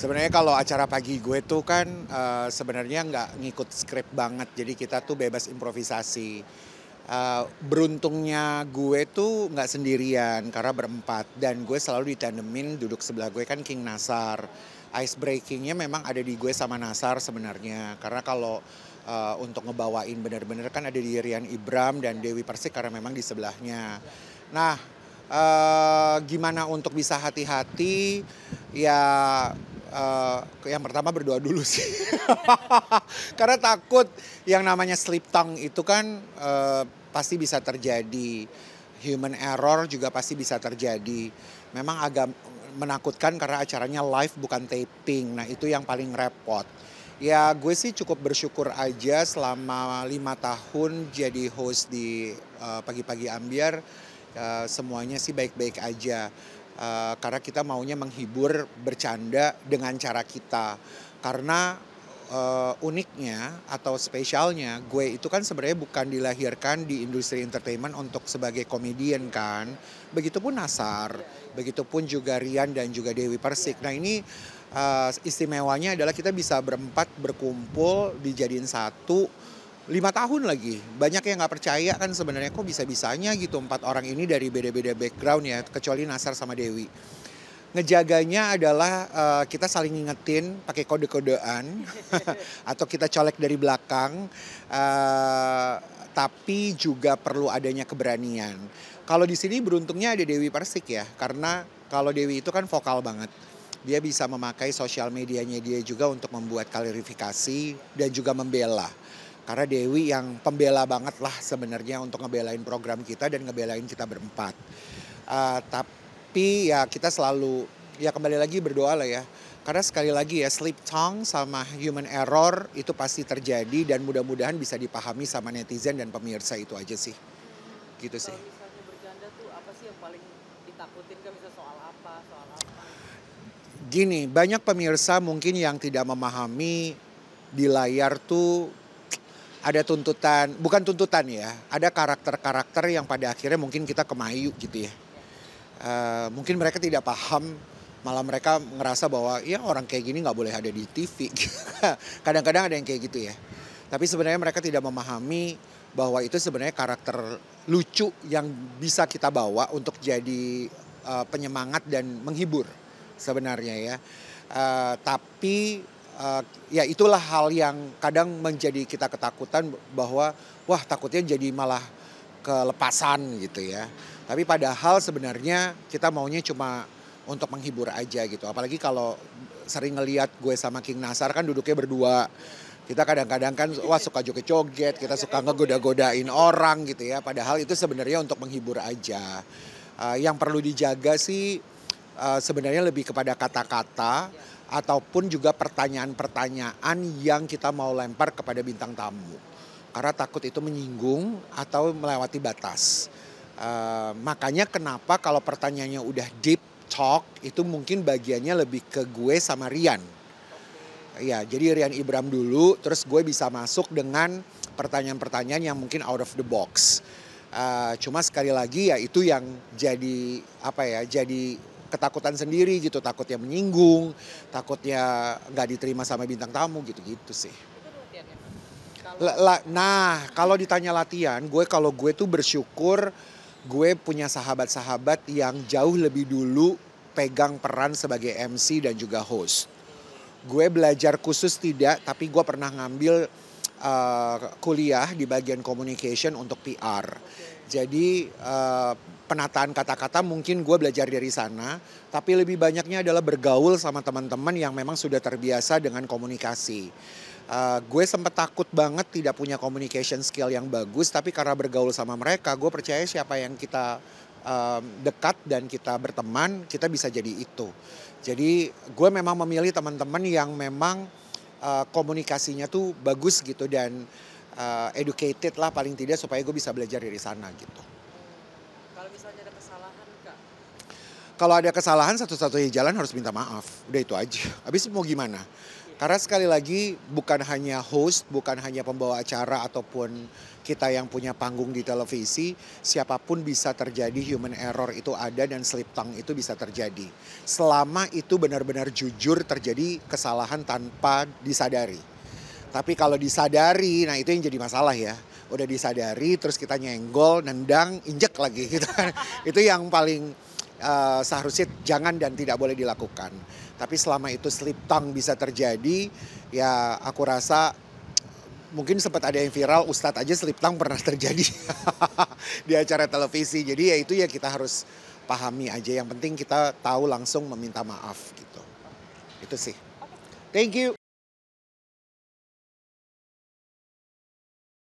Sebenarnya kalau acara pagi gue tuh kan sebenarnya nggak ngikut skrip banget, jadi kita tuh bebas improvisasi. Beruntungnya gue tuh nggak sendirian karena berempat dan gue selalu ditandemin duduk sebelah gue kan King Nasar. Ice breakingnya memang ada di gue sama Nasar sebenarnya karena kalau untuk ngebawain bener-bener kan ada di Rian Ibram dan Dewi Persik karena memang di sebelahnya. Nah, gimana untuk bisa hati-hati ya, yang pertama berdoa dulu sih. Karena takut yang namanya slip tongue itu kan pasti bisa terjadi. Human error juga pasti bisa terjadi. Memang agak menakutkan karena acaranya live bukan taping. Nah itu yang paling repot. Ya gue sih cukup bersyukur aja selama 5 tahun jadi host di Pagi-Pagi Ambiar. Semuanya sih baik-baik aja. Karena kita maunya menghibur, bercanda dengan cara kita. Karena uniknya atau spesialnya gue itu kan sebenarnya bukan dilahirkan di industri entertainment untuk sebagai komedian kan. Begitupun Nasar, begitupun juga Rian dan juga Dewi Persik. Nah ini istimewanya adalah kita bisa berempat berkumpul dijadiin satu 5 tahun lagi. Banyak yang nggak percaya kan sebenarnya kok bisa-bisanya gitu 4 orang ini dari beda-beda background ya, kecuali Nasar sama Dewi. Ngejaganya adalah kita saling ngingetin pakai kode-kodean atau kita colek dari belakang, tapi juga perlu adanya keberanian. Kalau di sini beruntungnya ada Dewi Persik ya, karena kalau Dewi itu kan vokal banget. Dia bisa memakai sosial medianya dia juga untuk membuat klarifikasi dan juga membela. Karena Dewi yang pembela banget lah sebenarnya untuk ngebelain program kita dan ngebelain kita berempat. Tapi ya kita selalu ya kembali lagi berdoa lah ya. Karena sekali lagi ya slip tongue sama human error itu pasti terjadi dan mudah-mudahan bisa dipahami sama netizen dan pemirsa itu aja sih. Gitu sih. Kalau misalnya bercanda tuh apa sih yang paling ditakutin kan, bisa soal apa, soal apa? Gini, banyak pemirsa mungkin yang tidak memahami di layar tuh ada tuntutan, bukan tuntutan ya, ada karakter-karakter yang pada akhirnya mungkin kita kemayu gitu ya. Mungkin mereka tidak paham, malah mereka ngerasa bahwa ya orang kayak gini nggak boleh ada di TV. Kadang-kadang ada yang kayak gitu ya. Tapi sebenarnya mereka tidak memahami bahwa itu sebenarnya karakter lucu yang bisa kita bawa untuk jadi penyemangat dan menghibur sebenarnya ya. Tapi ya itulah hal yang kadang menjadi kita ketakutan bahwa wah takutnya jadi malah kelepasan gitu ya. Tapi padahal sebenarnya kita maunya cuma untuk menghibur aja gitu. Apalagi kalau sering ngelihat gue sama King Nasar kan duduknya berdua. Kita kadang-kadang kan wah suka joget-joget, kita suka ngegoda-godain orang gitu ya. Padahal itu sebenarnya untuk menghibur aja. Yang perlu dijaga sih sebenarnya lebih kepada kata-kata ataupun juga pertanyaan-pertanyaan yang kita mau lempar kepada bintang tamu. Karena takut itu menyinggung atau melewati batas. Makanya kenapa kalau pertanyaannya udah deep talk itu mungkin bagiannya lebih ke gue sama Rian. Ya, jadi Rian Ibram dulu, terus gue bisa masuk dengan pertanyaan-pertanyaan yang mungkin out of the box. Cuma sekali lagi ya itu yang jadi apa ya, jadi ketakutan sendiri gitu, takutnya menyinggung, takutnya nggak diterima sama bintang tamu gitu-gitu sih. Itu latihannya. Kalau Nah, kalau ditanya latihan, kalau gue tuh bersyukur gue punya sahabat-sahabat yang jauh lebih dulu pegang peran sebagai MC dan juga host. Gue belajar khusus tidak, tapi gue pernah ngambil kuliah di bagian communication untuk PR. Jadi penataan kata-kata mungkin gue belajar dari sana, tapi lebih banyaknya adalah bergaul sama teman-teman yang memang sudah terbiasa dengan komunikasi. Gue sempat takut banget tidak punya communication skill yang bagus, tapi karena bergaul sama mereka, gue percaya siapa yang kita dekat dan kita berteman, kita bisa jadi itu. Jadi gue memang memilih teman-teman yang memang komunikasinya tuh bagus gitu dan educated lah paling tidak supaya gue bisa belajar dari sana gitu. kalau misalnya ada kesalahan Kak, Kalau ada kesalahan satu-satunya jalan harus minta maaf, udah itu aja. Habis mau gimana? Karena sekali lagi bukan hanya host, bukan hanya pembawa acara ataupun kita yang punya panggung di televisi, siapapun bisa terjadi, human error itu ada dan slip tongue itu bisa terjadi. Selama itu benar-benar jujur terjadi kesalahan tanpa disadari. Tapi kalau disadari, nah itu yang jadi masalah ya. Udah disadari terus kita nyenggol, nendang, injek lagi gitu kan. Itu yang paling seharusnya jangan dan tidak boleh dilakukan. Tapi selama itu slip tongue bisa terjadi, ya aku rasa mungkin sempat ada yang viral, Ustadz aja slip tongue pernah terjadi di acara televisi. Jadi ya itu ya kita harus pahami aja. Yang penting kita tahu langsung meminta maaf gitu. Itu sih. Thank you.